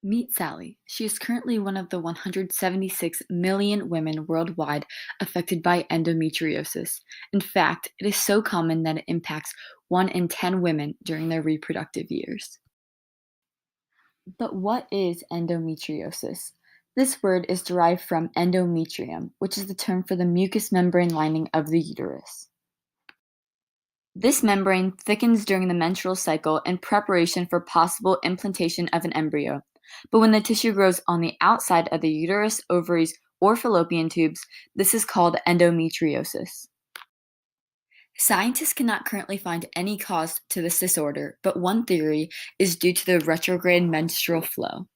Meet Sally. She is currently one of the 176 million women worldwide affected by endometriosis. In fact, it is so common that it impacts 1 in 10 women during their reproductive years. But what is endometriosis? This word is derived from endometrium, which is the term for the mucous membrane lining of the uterus. This membrane thickens during the menstrual cycle in preparation for possible implantation of an embryo. But when the tissue grows on the outside of the uterus, ovaries, or fallopian tubes, this is called endometriosis. Scientists cannot currently find any cause to this disorder, but one theory is due to the retrograde menstrual flow.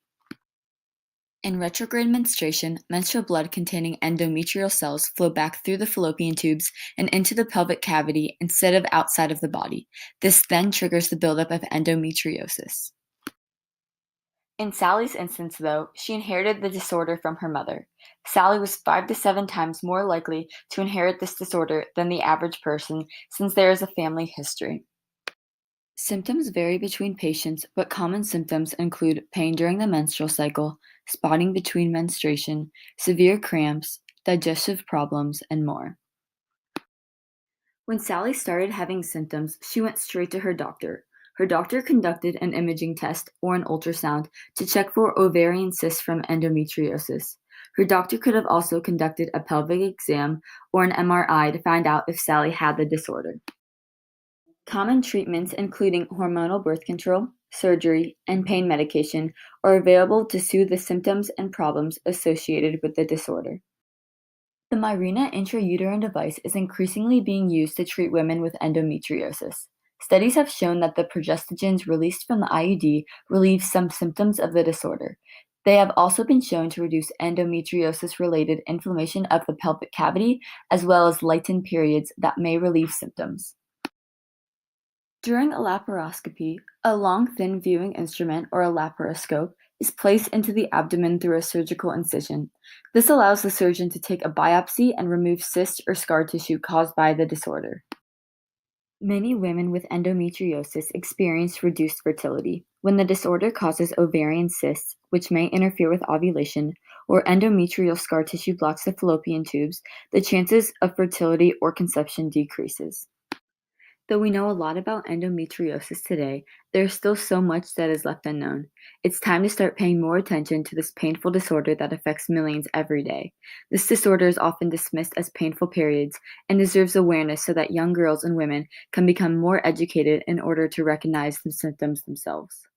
In retrograde menstruation, menstrual blood containing endometrial cells flow back through the fallopian tubes and into the pelvic cavity instead of outside of the body. This then triggers the buildup of endometriosis. In Sally's instance, though, she inherited the disorder from her mother. Sally was 5 to 7 times more likely to inherit this disorder than the average person since there is a family history. Symptoms vary between patients, but common symptoms include pain during the menstrual cycle, spotting between menstruation, severe cramps, digestive problems, and more. When Sally started having symptoms, she went straight to her doctor. Her doctor conducted an imaging test, or an ultrasound, to check for ovarian cysts from endometriosis. Her doctor could have also conducted a pelvic exam or an MRI to find out if Sally had the disorder. Common treatments, including hormonal birth control, surgery, and pain medication, are available to soothe the symptoms and problems associated with the disorder. The Mirena intrauterine device is increasingly being used to treat women with endometriosis. Studies have shown that the progestogens released from the IUD relieve some symptoms of the disorder. They have also been shown to reduce endometriosis-related inflammation of the pelvic cavity, as well as lighten periods that may relieve symptoms. During a laparoscopy, a long thin viewing instrument, or a laparoscope, is placed into the abdomen through a surgical incision. This allows the surgeon to take a biopsy and remove cyst or scar tissue caused by the disorder. Many women with endometriosis experience reduced fertility. When the disorder causes ovarian cysts, which may interfere with ovulation, or endometrial scar tissue blocks the fallopian tubes, the chances of fertility or conception decreases. Though we know a lot about endometriosis today, there is still so much that is left unknown. It's time to start paying more attention to this painful disorder that affects millions every day. This disorder is often dismissed as painful periods and deserves awareness so that young girls and women can become more educated in order to recognize the symptoms themselves.